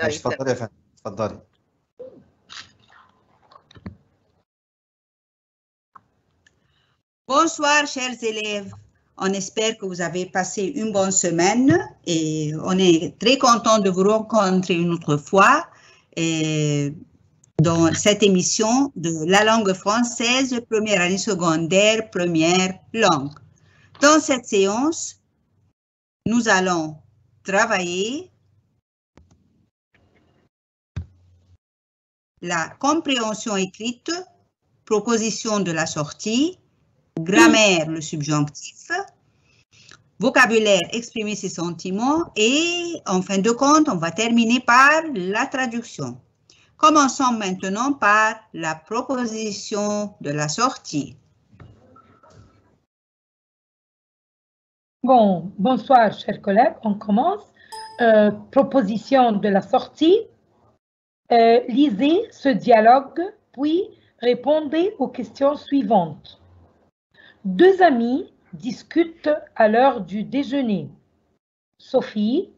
ماشي اتفضلي يا فندم اتفضلي. Bonsoir, chers élèves. On espère que vous avez passé une bonne semaine et on est très content de vous rencontrer une autre fois dans cette émission de la langue française, première année secondaire, première langue. Dans cette séance, nous allons travailler la compréhension écrite, proposition de la sortie, grammaire, le subjonctif, vocabulaire, exprimer ses sentiments et en fin de compte, on va terminer par la traduction. Commençons maintenant par la proposition de la sortie. Bon, bonsoir chers collègues, on commence. Proposition de la sortie. Lisez ce dialogue, puis répondez aux questions suivantes. Deux amis discutent à l'heure du déjeuner. Sophie,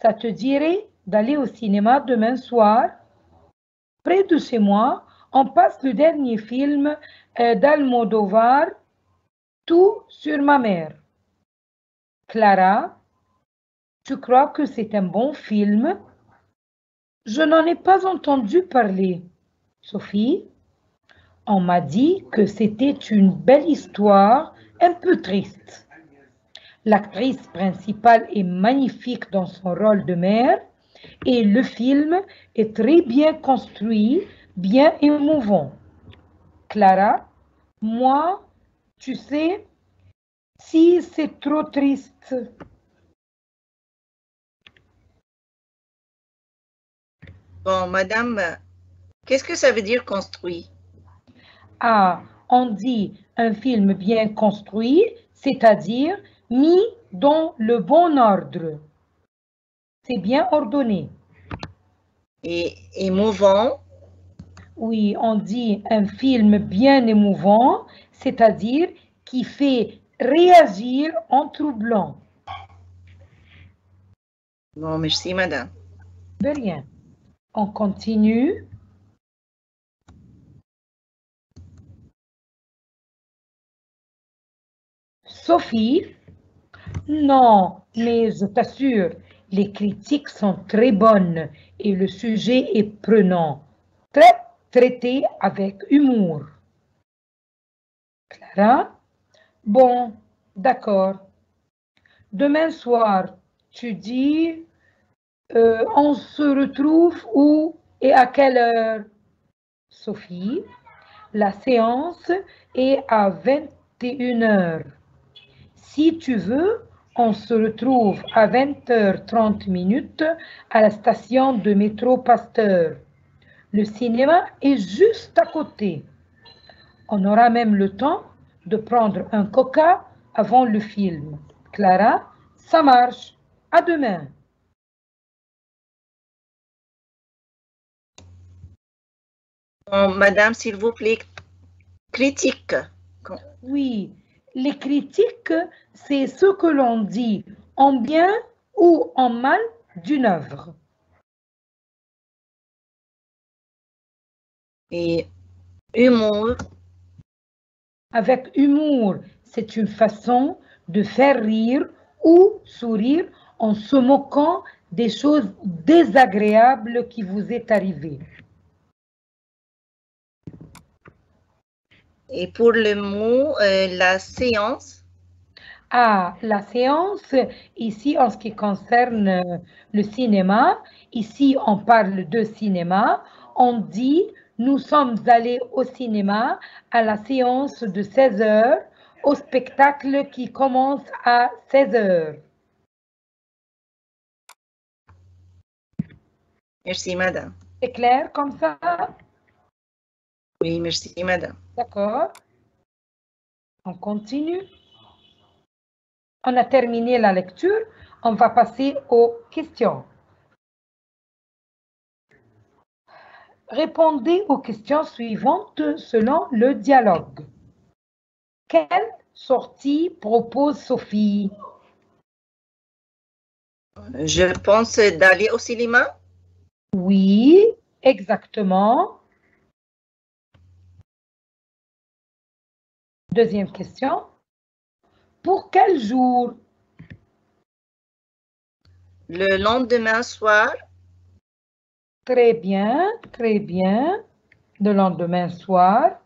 ça te dirait d'aller au cinéma demain soir? Près de chez moi, on passe le dernier film d'Almodovar, Tout sur ma mère. Clara, tu crois que c'est un bon film? Je n'en ai pas entendu parler. Sophie, on m'a dit que c'était une belle histoire, un peu triste. L'actrice principale est magnifique dans son rôle de mère et le film est très bien construit, bien émouvant. Clara, moi, tu sais, si c'est trop triste. Bon, madame, qu'est-ce que ça veut dire construit? Ah, on dit un film bien construit, c'est-à-dire mis dans le bon ordre. C'est bien ordonné. Et émouvant? Oui, on dit un film bien émouvant, c'est-à-dire qui fait réagir en troublant. Bon, merci, madame. De rien. On continue. Sophie, non, mais je t'assure, les critiques sont très bonnes et le sujet est prenant, traité avec humour. Clara, bon, d'accord. Demain soir, tu dis, on se retrouve où et à quelle heure? Sophie, la séance est à 21 h. Si tu veux, on se retrouve à 20h30 à la station de métro Pasteur. Le cinéma est juste à côté. On aura même le temps de prendre un coca avant le film. Clara, ça marche. À demain. Bon, madame, s'il vous plaît, critique. Oui, les critiques, c'est ce que l'on dit en bien ou en mal d'une œuvre. Et humour? Avec humour, c'est une façon de faire rire ou sourire en se moquant des choses désagréables qui vous est arrivées. Et pour le mot, la séance? Ah, la séance, ici en ce qui concerne le cinéma, ici on parle de cinéma, on dit nous sommes allés au cinéma à la séance de 16 h, au spectacle qui commence à 16 h. Merci, madame. C'est clair comme ça? Oui, merci, madame. D'accord. On continue. On a terminé la lecture. On va passer aux questions. Répondez aux questions suivantes selon le dialogue. Quelle sortie propose Sophie? Je pense d'aller au cinéma. Oui, exactement. Deuxième question. Pour quel jour? Le lendemain soir. Très bien, très bien. Le lendemain soir.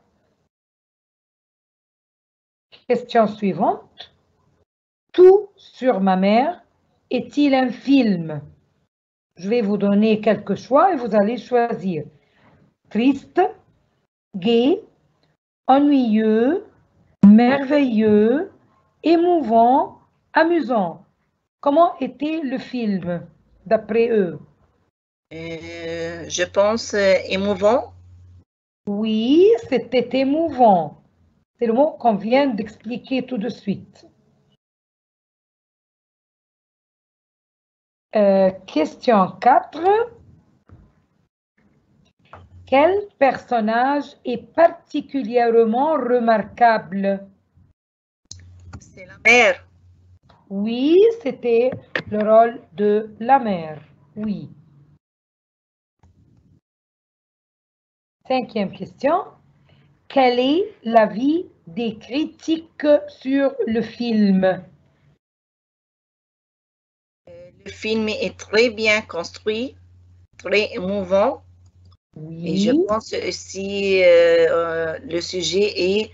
Question suivante. Tout sur ma mère est-il un film? Je vais vous donner quelques choix et vous allez choisir. Triste, gai, ennuyeux, merveilleux, émouvant, amusant. Comment était le film d'après eux? Je pense émouvant. Oui, c'était émouvant. C'est le mot qu'on vient d'expliquer tout de suite. Question 4. Quel personnage est particulièrement remarquable? C'est la mère. Oui, c'était le rôle de la mère. Oui. Cinquième question. Quel est l'avis des critiques sur le film? Le film est très bien construit, très émouvant. Oui. Et je pense aussi le sujet est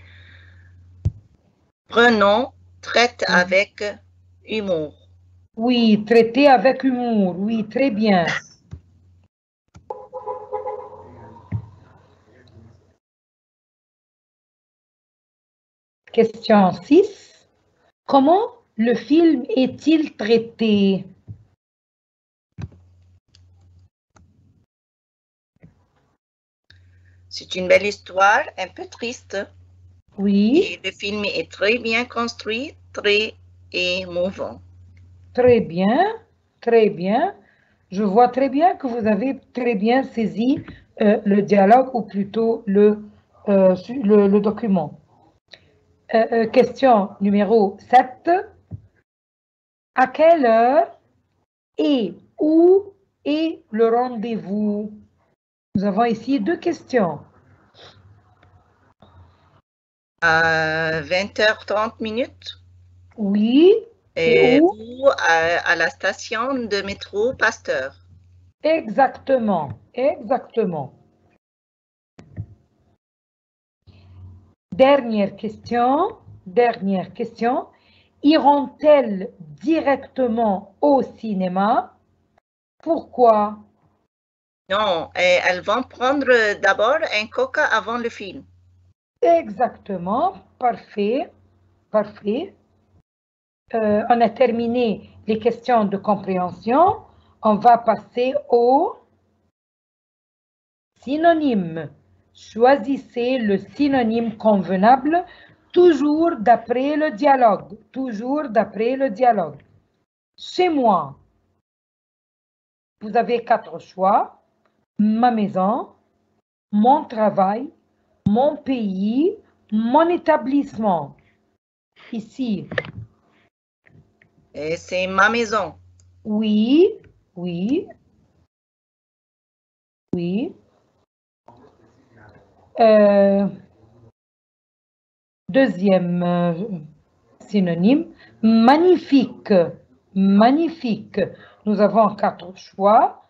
prenant, traite avec humour. Oui, traité avec humour. Oui, très bien. Question 6. Comment le film est-il traité? C'est une belle histoire, un peu triste. Oui. Et le film est très bien construit, très émouvant. Très bien, très bien. Je vois très bien que vous avez très bien saisi le dialogue ou plutôt le document. Question numéro 7. À quelle heure et où est le rendez-vous? Nous avons ici deux questions. À 20h30. Oui. Et où? Ou à la station de métro Pasteur. Exactement, exactement. Dernière question. Iront-elles directement au cinéma? Pourquoi? Non, elles vont prendre d'abord un coca avant le film. Exactement, parfait, parfait. On a terminé les questions de compréhension. On va passer aux synonymes. Choisissez le synonyme convenable, toujours d'après le dialogue. Toujours d'après le dialogue. Chez moi, vous avez 4 choix. Ma maison, mon travail, mon pays, mon établissement. Ici. C'est ma maison. Oui, oui, oui. Deuxième synonyme, magnifique, magnifique. Nous avons 4 choix.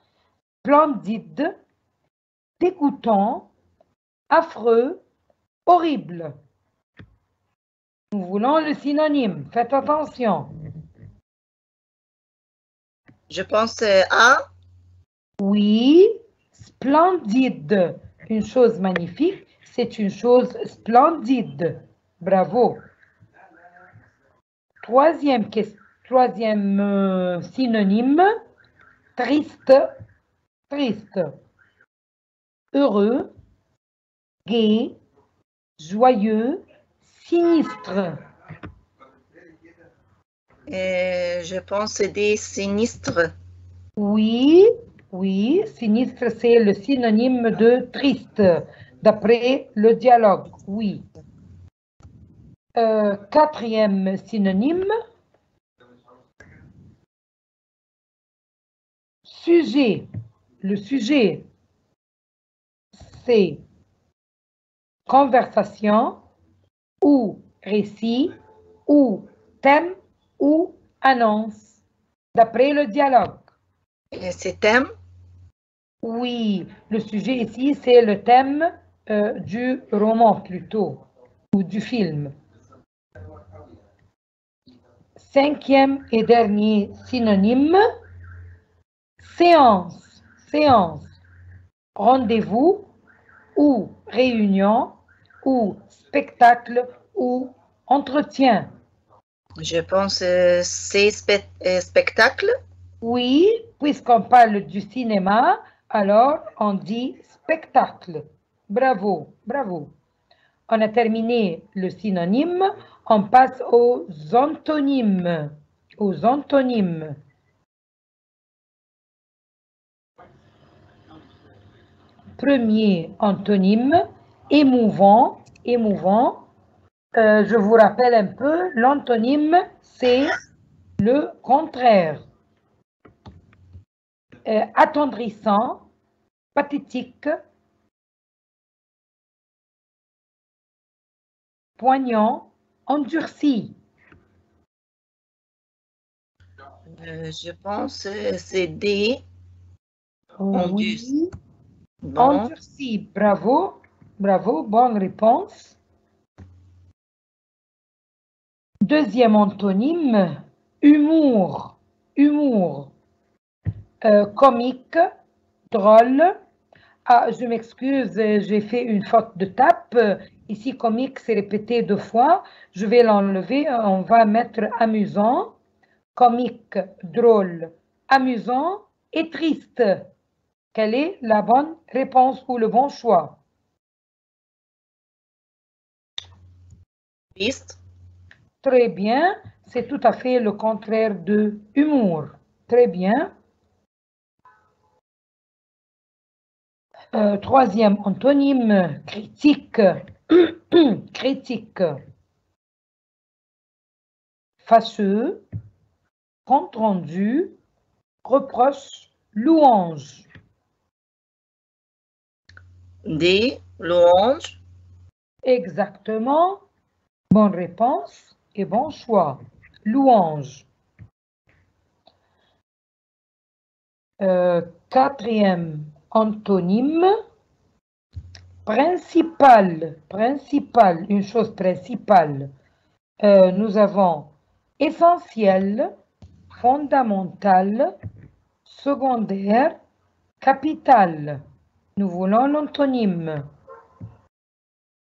Splendide, dégoûtant, affreux, horrible. Nous voulons le synonyme. Faites attention. Je pense à... Oui, splendide. Une chose magnifique, c'est une chose splendide. Bravo. Troisième synonyme, triste, triste. Heureux, gai, joyeux, sinistre. Je pense des sinistres. Oui, oui, sinistre, c'est le synonyme de triste, d'après le dialogue, oui. Quatrième synonyme, sujet, le sujet, c'est conversation ou récit ou thème ou annonce, d'après le dialogue. Et c'est thème? Oui, le sujet ici, c'est le thème du roman plutôt, ou du film. Cinquième et dernier synonyme, séance, séance, rendez-vous ou réunion ou spectacle ou entretien. Je pense que c'est spectacle. Oui, puisqu'on parle du cinéma, alors on dit spectacle. Bravo, bravo. On a terminé le synonyme, on passe aux antonymes. Aux antonymes. Premier antonyme, émouvant, émouvant. Je vous rappelle un peu, l'antonyme, c'est le contraire. Attendrissant, pathétique, poignant, endurci. Je pense que c'est D. Oui. Bon. Endurci, bravo, bravo, bonne réponse. Deuxième antonyme, humour, humour. Comique, drôle. Ah, je m'excuse, j'ai fait une faute de tape. Ici, comique, c'est répété 2 fois. Je vais l'enlever, on va mettre amusant, comique, drôle, amusant et triste. Quelle est la bonne réponse ou le bon choix? Triste. Très bien, c'est tout à fait le contraire de humour. Très bien. Troisième antonyme, critique. Critique. Fâcheux, compte rendu, reproche, louange. D. Louange. Exactement. Bonne réponse et bon choix. Louange. Quatrième antonyme, principal. Principal, une chose principale. Nous avons essentiel, fondamental, secondaire, capital. Nous voulons l'antonyme.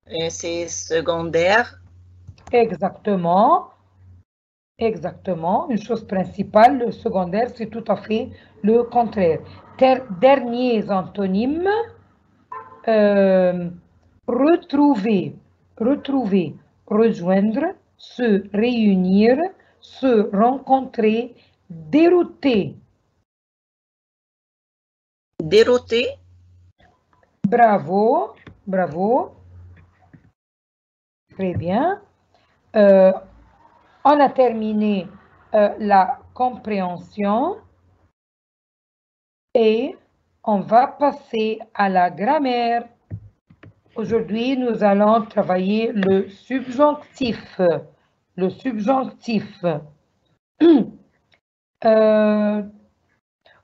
Et c'est secondaire. Exactement. Exactement. Une chose principale, le secondaire, c'est tout à fait le contraire. Derniers antonymes. Retrouver, retrouver, rejoindre, se réunir, se rencontrer, dérouter. Dérouter. Bravo, bravo. Très bien. On a terminé la compréhension et on va passer à la grammaire. Aujourd'hui, nous allons travailler le subjonctif. Le subjonctif.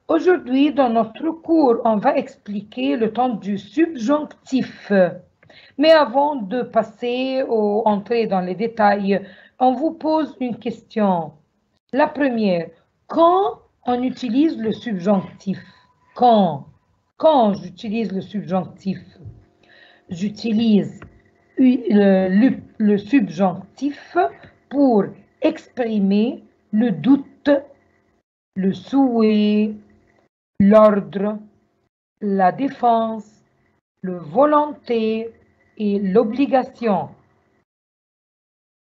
Aujourd'hui, dans notre cours, on va expliquer le temps du subjonctif. Mais avant de passer ou entrer dans les détails, on vous pose une question. La première, quand on utilise le subjonctif? Quand j'utilise le subjonctif? J'utilise le subjonctif pour exprimer le doute, le souhait, l'ordre, la défense, le volonté et l'obligation.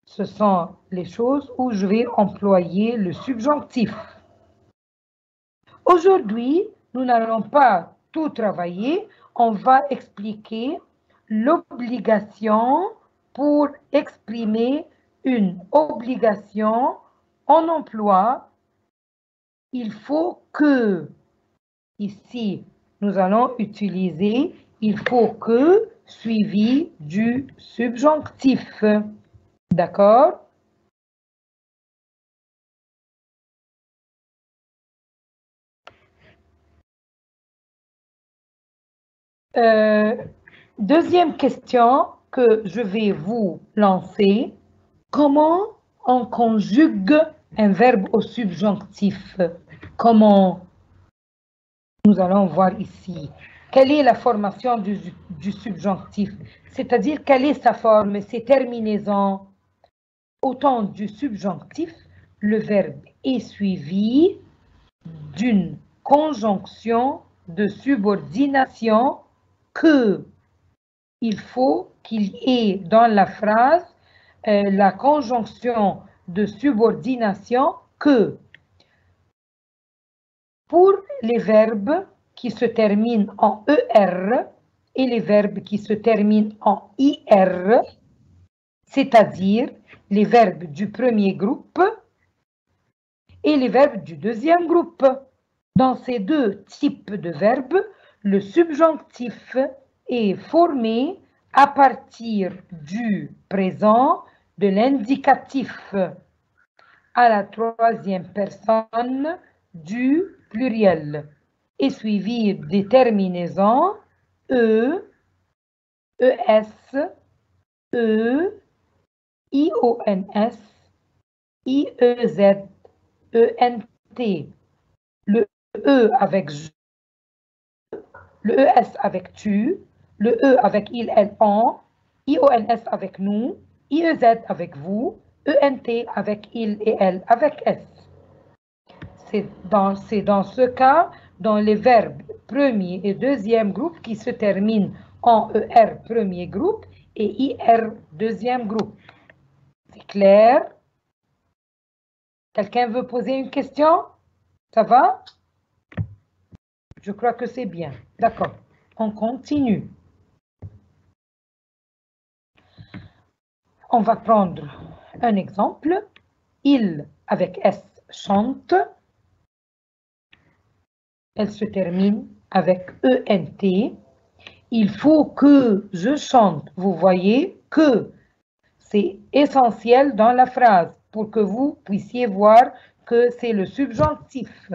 Ce sont les choses où je vais employer le subjonctif. Aujourd'hui, nous n'allons pas tout travailler, on va expliquer l'obligation pour exprimer une obligation en emploi. Il faut que, ici, nous allons utiliser il faut que suivi du subjonctif. D'accord? Deuxième question que je vais vous lancer. Comment on conjugue un verbe au subjonctif? Comment? Nous allons voir ici. Quelle est la formation du subjonctif? C'est-à-dire, quelle est sa forme, ses terminaisons? Au temps du subjonctif, le verbe est suivi d'une conjonction de subordination que. Il faut qu'il y ait dans la phrase la conjonction de subordination que. Pour les verbes qui se terminent en ER et les verbes qui se terminent en IR, c'est-à-dire les verbes du premier groupe et les verbes du deuxième groupe. Dans ces deux types de verbes, le subjonctif est formé à partir du présent de l'indicatif à la troisième personne du pluriel et suivi des terminaisons E, ES, E, IONS, IEZ, ENT. Le E avec je, le ES avec tu, le E avec il, elle, on, IONS avec nous, IEZ avec vous, ENT avec il et elle avec S. C'est dans ce cas, dans les verbes premier et deuxième groupe qui se terminent en ER premier groupe et IR deuxième groupe. C'est clair? Quelqu'un veut poser une question? Ça va? Je crois que c'est bien. D'accord. On continue. On va prendre un exemple. Il avec S chante. Elle se termine avec ENT. Il faut que je chante. Vous voyez que c'est essentiel dans la phrase pour que vous puissiez voir que c'est le subjonctif.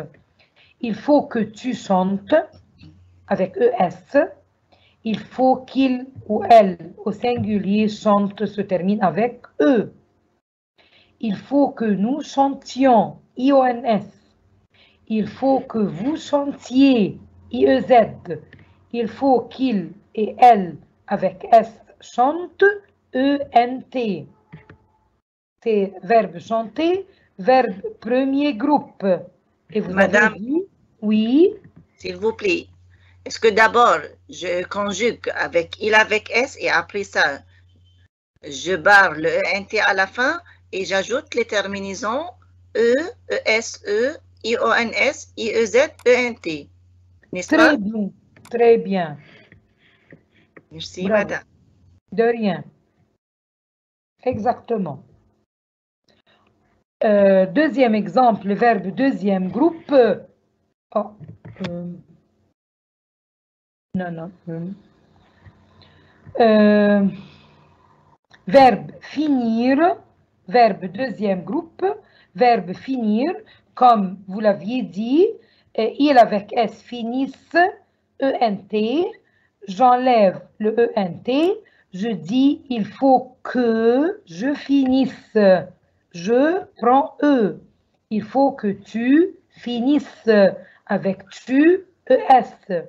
Il faut que tu chantes avec ES. Il faut qu'il ou elle au singulier chante se termine avec E. Il faut que nous chantions IONS. Il faut que vous chantiez IEZ. Il faut qu'il et elle avec S chantent ENT. C'est verbe chanter, verbe premier groupe. Et vous Madame, avez dit, oui. s'il vous plaît, est-ce que d'abord je conjugue avec il avec S et après ça, je barre le ENT à la fin et j'ajoute les terminaisons E, ESE, IONS, IEZ, ENT. N'est-ce pas? Très bien, très bien. Merci, Bravo. madame. De rien. Exactement. Deuxième exemple, le verbe deuxième groupe. Oh, non. Verbe finir, verbe deuxième groupe, verbe finir, comme vous l'aviez dit, il avec S finissent, ENT, j'enlève le ENT, je dis il faut que je finisse, je prends E, il faut que tu finisses avec tu, ES,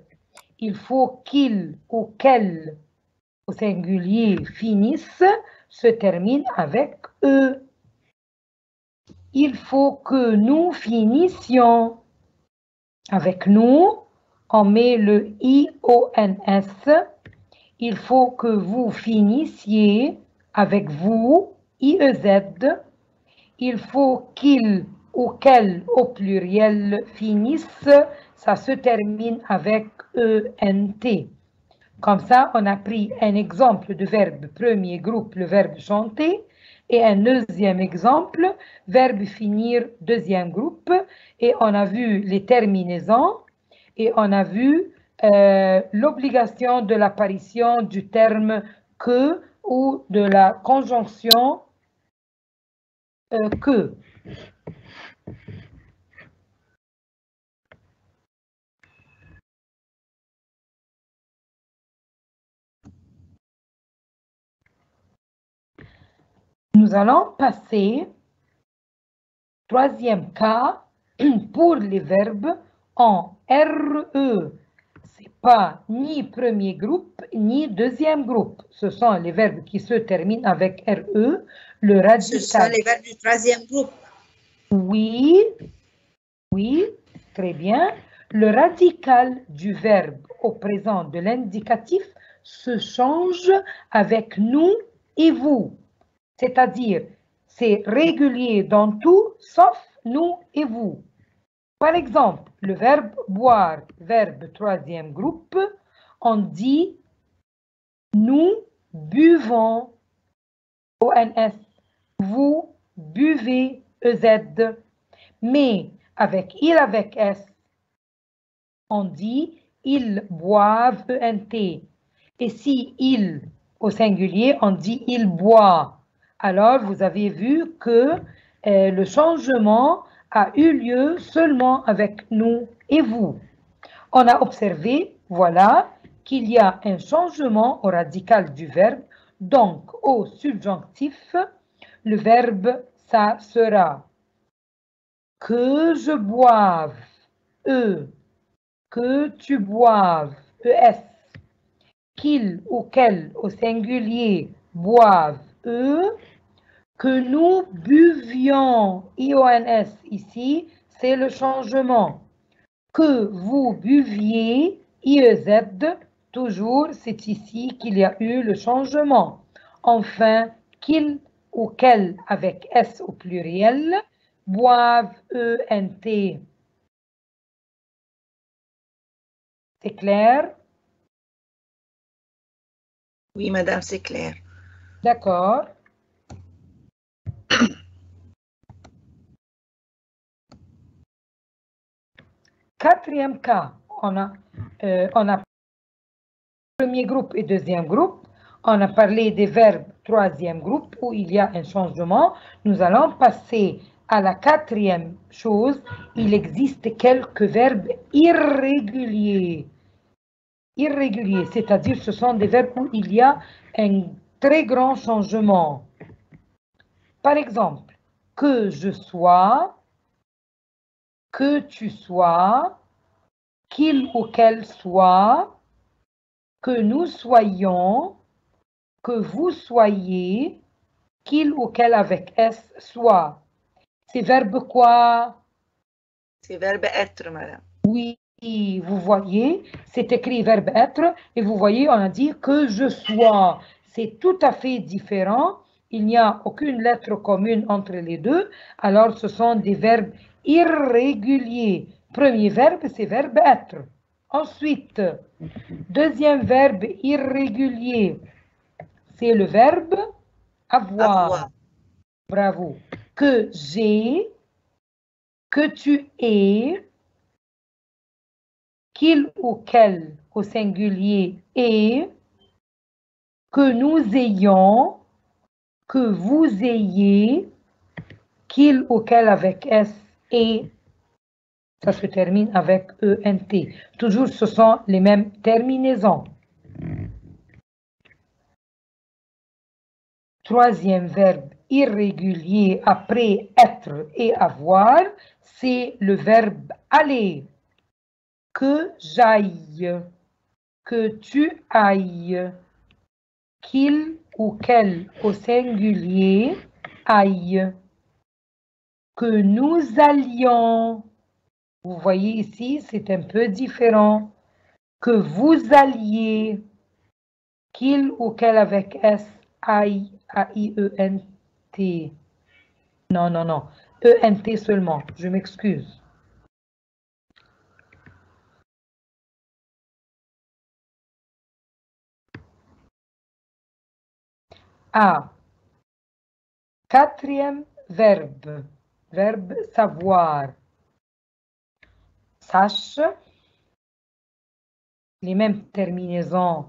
il faut qu'il ou qu'elle au singulier finissent se termine avec E. Il faut que nous finissions. Avec nous, on met le IONS. Il faut que vous finissiez avec vous, IEZ. Il faut qu'il ou qu'elle au pluriel finisse. Ça se termine avec ENT. Comme ça, on a pris un exemple de verbe premier groupe, le verbe chanter, et un deuxième exemple, verbe finir, deuxième groupe, et on a vu les terminaisons, et on a vu l'obligation de l'apparition du terme que ou de la conjonction que. Nous allons passer, troisième cas, pour les verbes en RE. Ce n'est pas ni premier groupe, ni deuxième groupe. Ce sont les verbes qui se terminent avec RE. Le radical. Ce sont les verbes du troisième groupe. Oui, oui, très bien. Le radical du verbe au présent de l'indicatif se change avec nous et vous. C'est-à-dire, c'est régulier dans tout, sauf nous et vous. Par exemple, le verbe boire, verbe troisième groupe, on dit nous buvons, ONS, vous buvez, EZ. Mais avec il avec S, on dit ils boivent, ENT. Et si il au singulier, on dit il boit. Alors, vous avez vu que le changement a eu lieu seulement avec nous et vous. On a observé, voilà, qu'il y a un changement au radical du verbe. Donc, au subjonctif, le verbe, ça sera que je boive, que tu boives, ES, qu'il ou qu'elle au singulier boivent, que nous buvions, IONS ici, c'est le changement. Que vous buviez, IEZ, toujours, c'est ici qu'il y a eu le changement. Enfin, qu'il ou qu'elle avec S au pluriel, boivent, ENT. C'est clair? Oui, madame, c'est clair. D'accord. Quatrième cas, on a premier groupe et deuxième groupe. On a parlé des verbes troisième groupe où il y a un changement. Nous allons passer à la quatrième chose. Il existe quelques verbes irréguliers. Irréguliers, c'est-à-dire ce sont des verbes où il y a un très grand changement. Par exemple, que je sois, que tu sois, qu'il ou qu'elle soit, que nous soyons, que vous soyez, qu'il ou qu'elle avec S soit. C'est verbe quoi? C'est verbe être, madame. Oui, vous voyez, c'est écrit verbe être et vous voyez, on a dit que je sois. C'est tout à fait différent. Il n'y a aucune lettre commune entre les deux. Alors, ce sont des verbes irréguliers. Premier verbe, c'est verbe être. Ensuite, deuxième verbe irrégulier, c'est le verbe avoir. Bravo. Que j'ai, que tu es, qu'il ou qu'elle au singulier est, que nous ayons, que vous ayez, qu'il ou qu'elle avec S et ça se termine avec ENT. Toujours, ce sont les mêmes terminaisons. Troisième verbe irrégulier après être et avoir, c'est le verbe aller. Que j'aille, que tu ailles, qu'il ou qu'elle au singulier aille, que nous allions. Vous voyez ici, c'est un peu différent. Que vous alliez, qu'il ou qu'elle avec S, aille, A-I-E-N-T. Non, non, non. E-N-T seulement. Je m'excuse. A. Quatrième verbe. Verbe savoir. Sache, les mêmes terminaisons.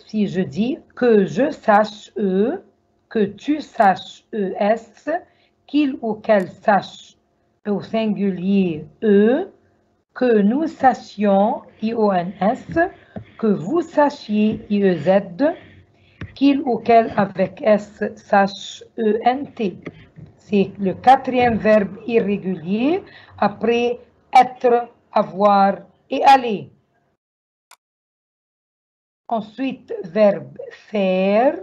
Si je dis que je sache que tu saches ES, qu'il ou qu'elle sache au singulier que nous sachions IONS, que vous sachiez IEZ, qu'il ou qu'elle avec S sache ENT. C'est le quatrième verbe irrégulier après être, avoir et aller. Ensuite, verbe faire,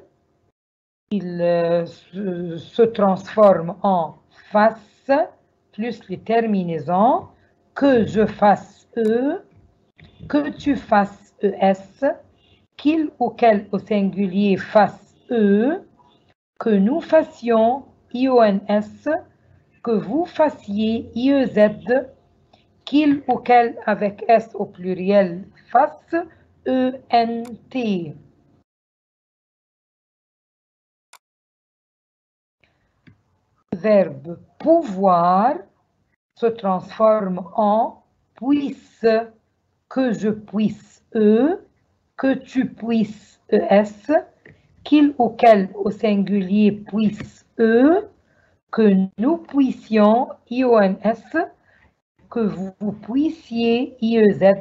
il se transforme en fasse plus les terminaisons, que je fasse que tu fasses ES, qu'il ou qu'elle au singulier fasse que nous fassions IONS, que vous fassiez IEZ, qu'il ou qu'elle avec S au pluriel fasse ENT. Verbe pouvoir se transforme en puisse, que je puisse que tu puisses ES, qu'il ou qu'elle au singulier puisse que nous puissions IONS, que vous puissiez IEZ,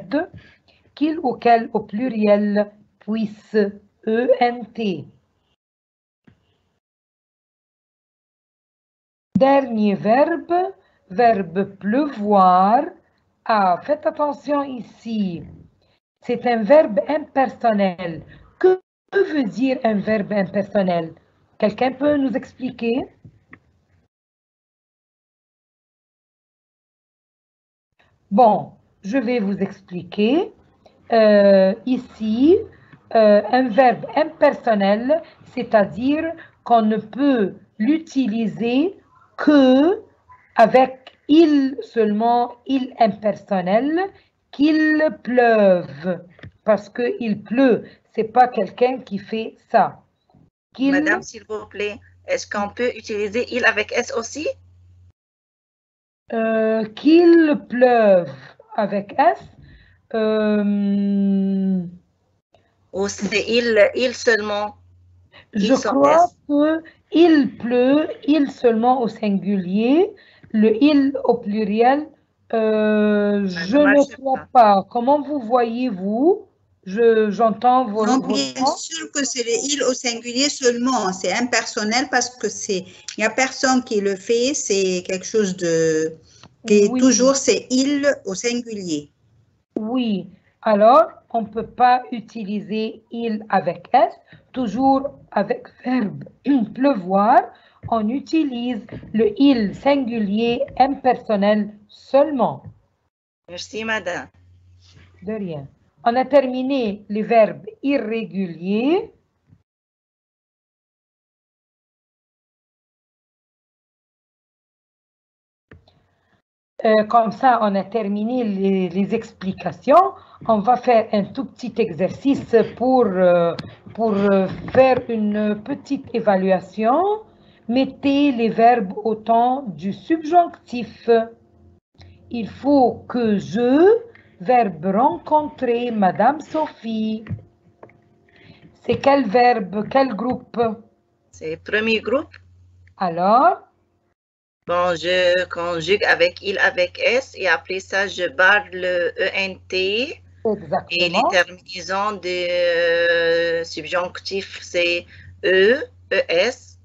qu'il ou qu'elle au pluriel puisse ENT. Dernier verbe, verbe pleuvoir. Ah, faites attention ici. C'est un verbe impersonnel. Que veut dire un verbe impersonnel? Quelqu'un peut nous expliquer? Bon, je vais vous expliquer. Ici, un verbe impersonnel, c'est-à-dire qu'on ne peut l'utiliser que avec il seulement, il impersonnel, qu'il pleuve. Parce qu'il pleut, c'est pas quelqu'un qui fait ça. Madame, s'il vous plaît, est-ce qu'on peut utiliser il avec S aussi? Qu'il pleuve avec S. Ou c'est il seulement? Je crois qu'il pleut, il seulement au singulier, le il au pluriel, je ne crois pas. Comment vous voyez-vous? J'entends vos Non, bien sûr que c'est le il au singulier seulement. C'est impersonnel parce que il n'y a personne qui le fait. C'est quelque chose de qui oui. toujours c'est il au singulier. Oui. Alors, on ne peut pas utiliser il avec S. Toujours avec verbe pleuvoir, on utilise le il singulier impersonnel seulement. Merci, madame. De rien. On a terminé les verbes irréguliers. Comme ça, on a terminé les explications. On va faire un tout petit exercice pour faire une petite évaluation. Mettez les verbes au temps du subjonctif. Il faut que je, verbe rencontrer Madame Sophie. C'est quel verbe, quel groupe? C'est le premier groupe. Alors? Bon, je conjugue avec il avec S et après ça, je barre le ENT. Exactement. Et les terminaisons de subjonctif, c'est E, ES,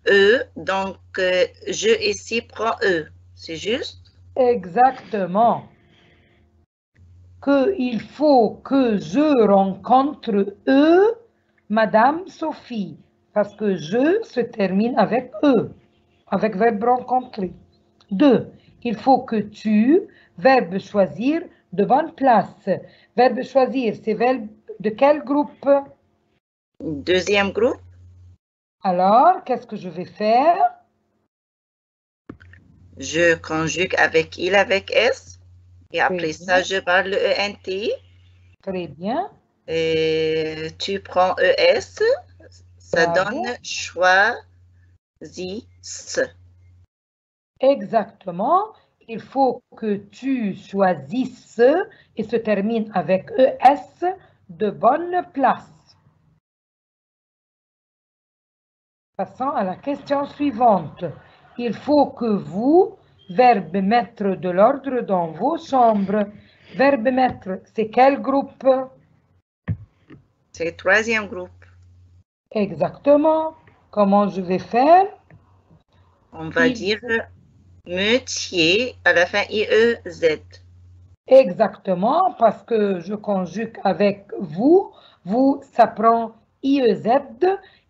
E. Donc, je ici prends E. C'est juste? Exactement. Il faut que je rencontre Madame Sophie. Parce que je se termine avec E. Avec verbe rencontrer. 2. Il faut que tu, verbe choisir, de bonne place. Verbe choisir, c'est verbe de quel groupe? Deuxième groupe. Alors, qu'est-ce que je vais faire? Je conjugue avec il avec S. Et après ça, je parle le ENT. Très bien. Et tu prends ES. Ça donne choisisse. Exactement. il faut que tu choisisses et se termine avec ES de bonne place. Passons à la question suivante. Il faut que vous, verbe mettre de l'ordre dans vos chambres. Verbe mettre, c'est quel groupe? C'est le troisième groupe. Exactement. Comment je vais faire? On va dire métier à la fin IEZ. Exactement, parce que je conjugue avec vous. Vous, ça prend IEZ.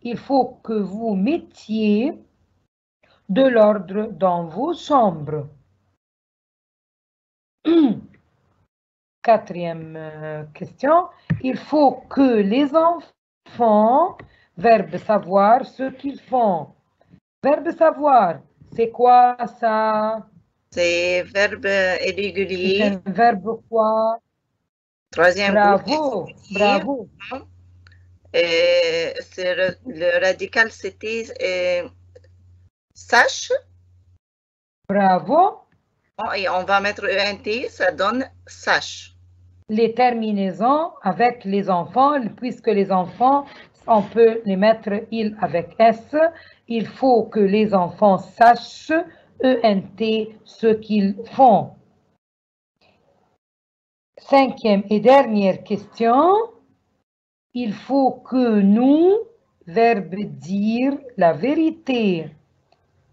Il faut que vous mettiez de l'ordre dans vos chambres. Quatrième question. Il faut que les enfants, verbe savoir, ce qu'ils font. Verbe savoir, c'est quoi ça? C'est verbe irrégulier. C'est un verbe quoi? Troisième Bravo, groupe. bravo. Le radical, c'était sache. Bravo. Et on va mettre ENT, ça donne sache. Les terminaisons avec les enfants, puisque les enfants, on peut les mettre il avec S. Il faut que les enfants sachent ENT ce qu'ils font. Cinquième et dernière question. Il faut que nous, verbe dire la vérité.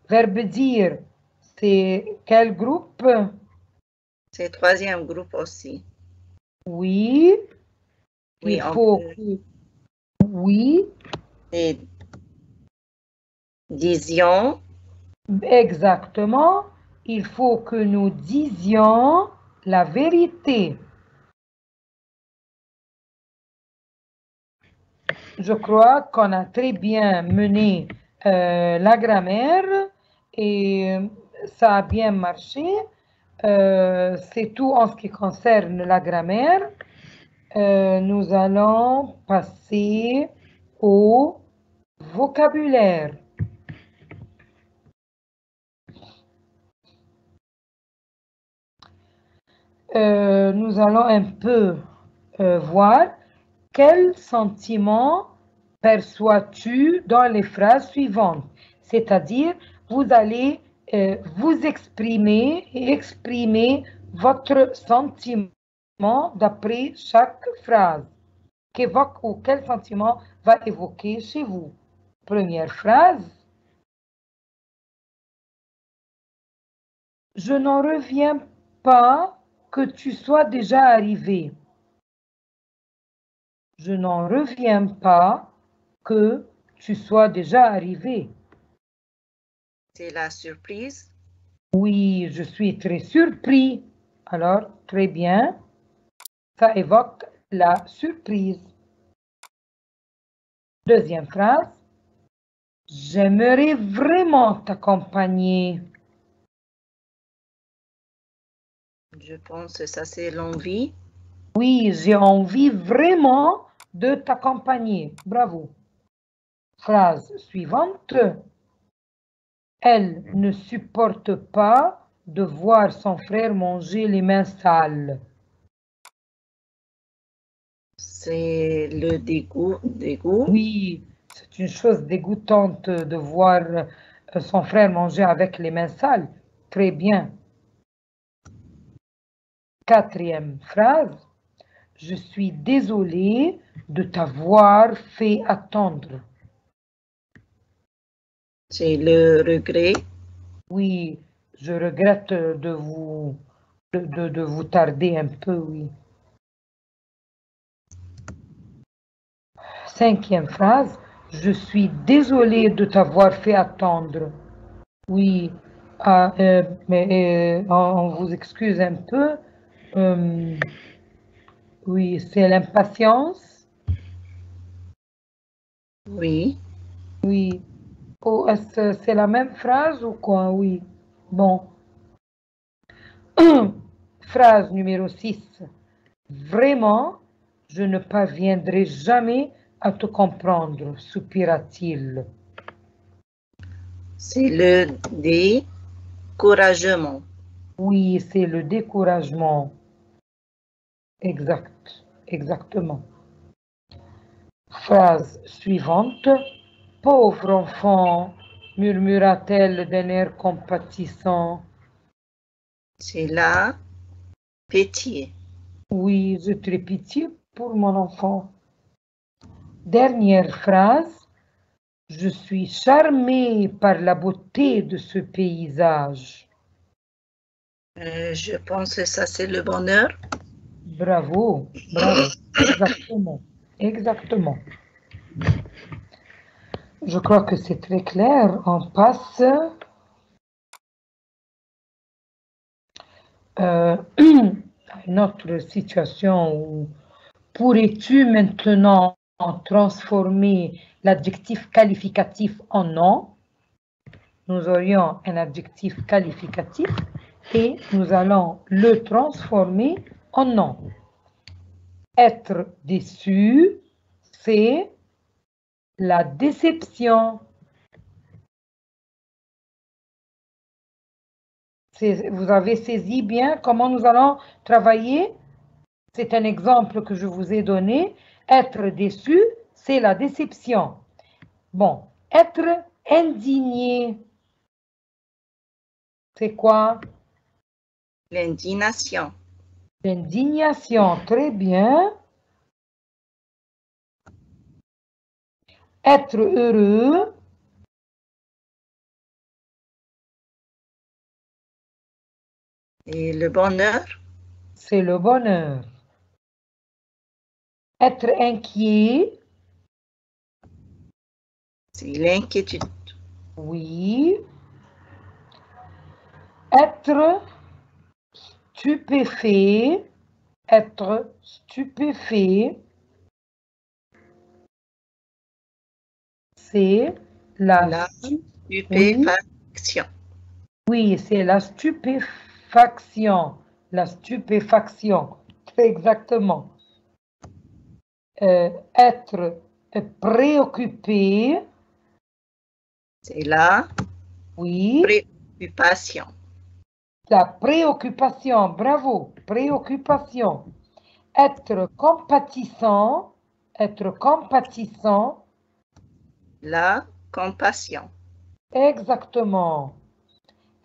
Verbe dire, c'est quel groupe? C'est le troisième groupe aussi. Oui. Oui, Il faut que... Oui. Et disions. Exactement. Il faut que nous disions la vérité. Je crois qu'on a très bien mené la grammaire et ça a bien marché. C'est tout en ce qui concerne la grammaire. Nous allons passer au vocabulaire. Nous allons un peu voir quel sentiment perçois-tu dans les phrases suivantes. C'est-à-dire, vous allez vous exprimer et exprimer votre sentiment d'après chaque phrase. Qu'évoque ou quel sentiment va évoquer chez vous. Première phrase. Je n'en reviens pas que tu sois déjà arrivé. Je n'en reviens pas que tu sois déjà arrivé. C'est la surprise. Oui, je suis très surpris. Alors, très bien. Ça évoque la surprise. Deuxième phrase. J'aimerais vraiment t'accompagner. Je pense que ça, c'est l'envie. Oui, j'ai envie vraiment de t'accompagner. Bravo. Phrase suivante. Elle ne supporte pas de voir son frère manger les mains sales. C'est le dégoût. Oui, c'est une chose dégoûtante de voir son frère manger avec les mains sales. Très bien. Quatrième phrase. Je suis désolée de t'avoir fait attendre. C'est le regret. Oui, je regrette de vous tarder un peu, oui. Cinquième phrase. Je suis désolée de t'avoir fait attendre. Oui, mais on vous excuse un peu. Oui, c'est l'impatience. Oui. Oui. Oh, est-ce que c'est la même phrase ou quoi? Oui. Bon. Phrase numéro 6. Vraiment, je ne parviendrai jamais à te comprendre, soupira-t-il. C'est le découragement. Oui, c'est le découragement. Exactement. Phrase suivante. Pauvre enfant, murmura-t-elle d'un air compatissant. C'est la pitié. Oui, je te pitié pour mon enfant. Dernière phrase. Je suis charmée par la beauté de ce paysage. Je pense que ça, c'est le bonheur. Bravo, bravo. Exactement. Je crois que c'est très clair. On passe à une autre situation où pourrais-tu maintenant transformer l'adjectif qualificatif en nom? Nous aurions un adjectif qualificatif et nous allons le transformer en nom. Être déçu, c'est la déception. Vous avez saisi bien comment nous allons travailler? C'est un exemple que je vous ai donné. Être déçu, c'est la déception. Bon, être indigné, c'est quoi? L'indignation. L'indignation, très bien. Être heureux, Et le bonheur, c'est le bonheur. Être inquiet, c'est l'inquiétude. oui. Être stupéfait, c'est La stupéfaction. Oui, c'est la stupéfaction. La stupéfaction, exactement. Être préoccupé. C'est la préoccupation. La préoccupation, bravo, préoccupation. Être compatissant. La compassion. Exactement.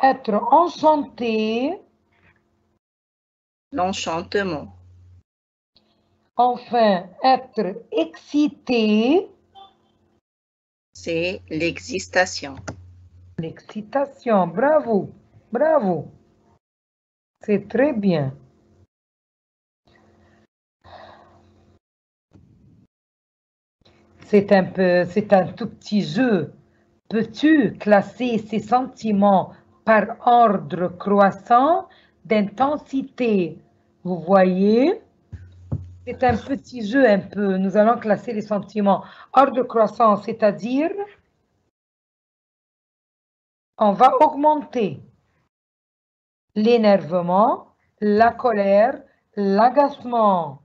Être enchanté. L'enchantement. Enfin, être excité. C'est l'excitation. L'excitation, bravo, bravo. C'est très bien. C'est un tout petit jeu. Peux-tu classer ces sentiments par ordre croissant d'intensité? Vous voyez? C'est un petit jeu un peu. Nous allons classer les sentiments. Ordre croissant, c'est-à-dire, on va augmenter l'énervement, la colère, l'agacement.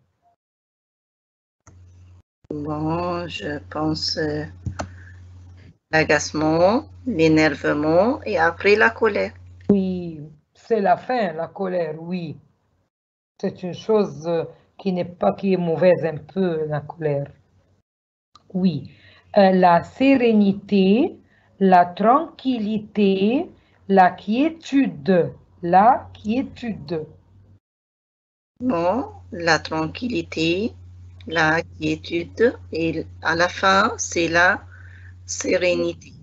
Bon, je pense l'agacement, l'énervement et après la colère. Oui, c'est la fin, la colère, oui. C'est une chose qui est mauvaise un peu, la colère. Oui. La sérénité, la tranquillité, la quiétude. La quiétude. Bon, la tranquillité, la quiétude et à la fin, c'est la sérénité.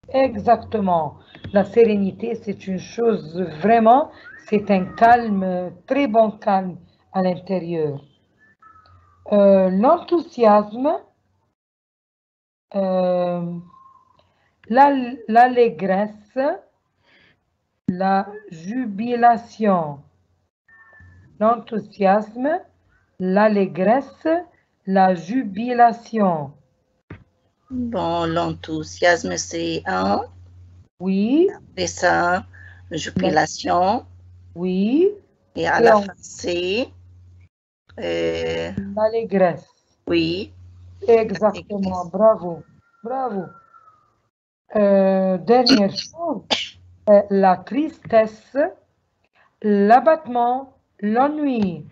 Exactement. La sérénité, c'est une chose vraiment, c'est un calme, très bon calme à l'intérieur. L'enthousiasme, l'allégresse, la jubilation. L'enthousiasme, l'allégresse, la jubilation. Bon, l'enthousiasme, c'est un. Oui. Après ça, jubilation. Oui. Et à la fin, c'est l'allégresse. Oui. Exactement, bravo, bravo. Dernière chose, la tristesse, l'abattement, l'ennui.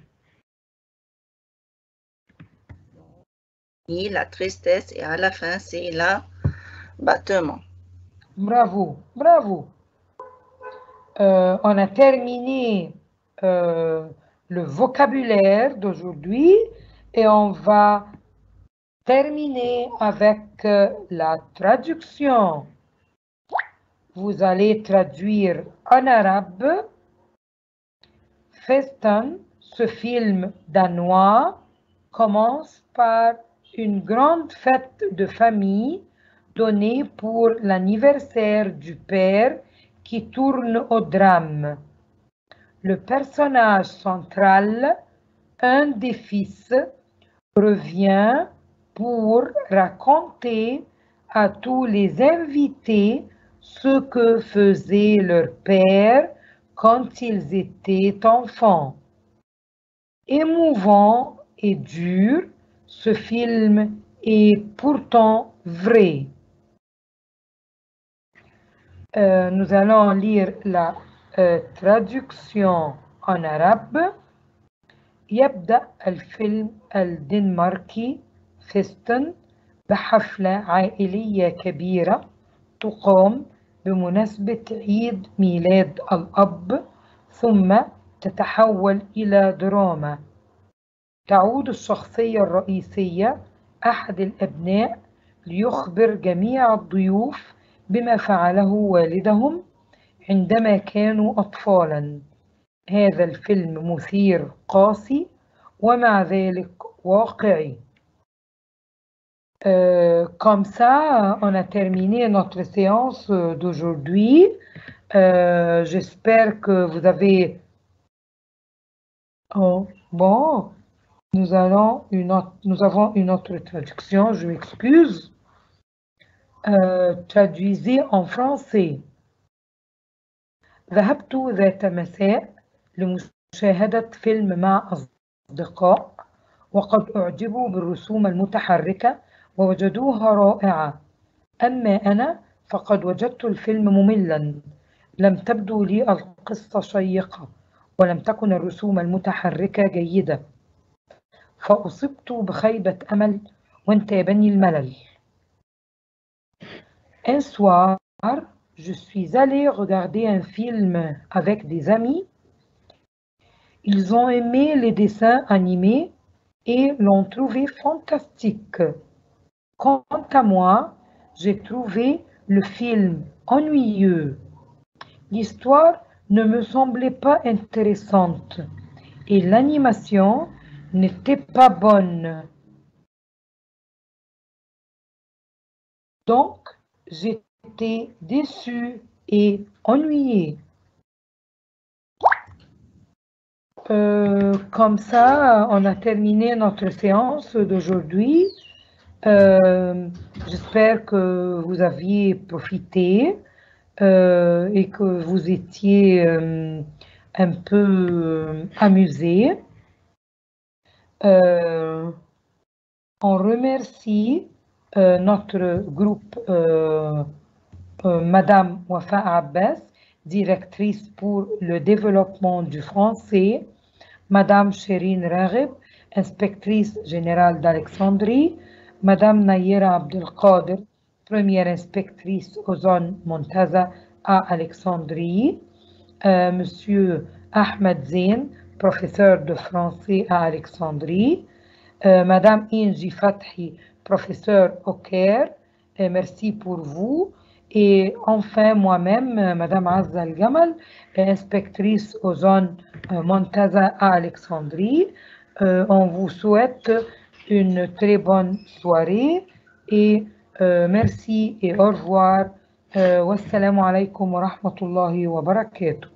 La tristesse et à la fin, c'est l'abattement. Bravo, bravo. On a terminé le vocabulaire d'aujourd'hui et on va terminer avec la traduction. Vous allez traduire en arabe. Festin, ce film danois, commence par une grande fête de famille donnée pour l'anniversaire du père qui tourne au drame. Le personnage central, un des fils, revient pour raconter à tous les invités ce que faisait leur père quand ils étaient enfants. Émouvant et dur, ce film est pourtant vrai. Nous allons lire la traduction en arabe. يبدأ الفيلم الدنماركي فيستن بحفلة عائلية كبيرة تقام بمناسبة عيد ميلاد الأب، ثم تتحول إلى دراما. تعود الشخصية الرئيسية أحد الأبناء ليخبر جميع الضيوف بما فعله والدهم عندما كانوا أطفالاً. هذا الفيلم مثير قاسي ومع ذلك واقعي. Comme ça, on a terminé notre séance d'aujourd'hui. J'espère que vous avez... Oh, bon, nous avons une autre traduction, je m'excuse. Traduisez en français. ذهبت ذات مساء لمشاهدة فيلم مع أصدقاء وقد أعجبوا بالرسوم المتحركة ووجدوها رائعة. أما أنا فقد وجدت الفيلم مملاً. لم تبدو لي القصة شيقة ولم تكن الرسوم المتحركة جيدة، فأصبت بخيبة أمل وانتابني الملل. Un soir, je suis allée regarder un film avec des amis. Ils ont aimé les dessins animés et l'ont trouvé fantastique. Quant à moi, j'ai trouvé le film ennuyeux. L'histoire ne me semblait pas intéressante et l'animation n'était pas bonne. Donc, j'étais déçue et ennuyée. Comme ça, on a terminé notre séance d'aujourd'hui. J'espère que vous aviez profité et que vous étiez un peu amusés. On remercie notre groupe Madame Wafa Abbas, directrice pour le développement du français, Madame Chérine Raghib, inspectrice générale d'Alexandrie, Madame Nayera Abdelkader, première inspectrice aux zones Montaza à Alexandrie, Monsieur Ahmed Zain, professeur de français à Alexandrie, Madame Inji Fathi, professeur au Caire, merci pour vous. Et enfin, moi-même, Madame Azza Al-Gamal, inspectrice aux zones Montaza à Alexandrie. On vous souhaite une très bonne soirée et merci et au revoir. Wassalamu alaikum wa rahmatullahi wa barakatuh.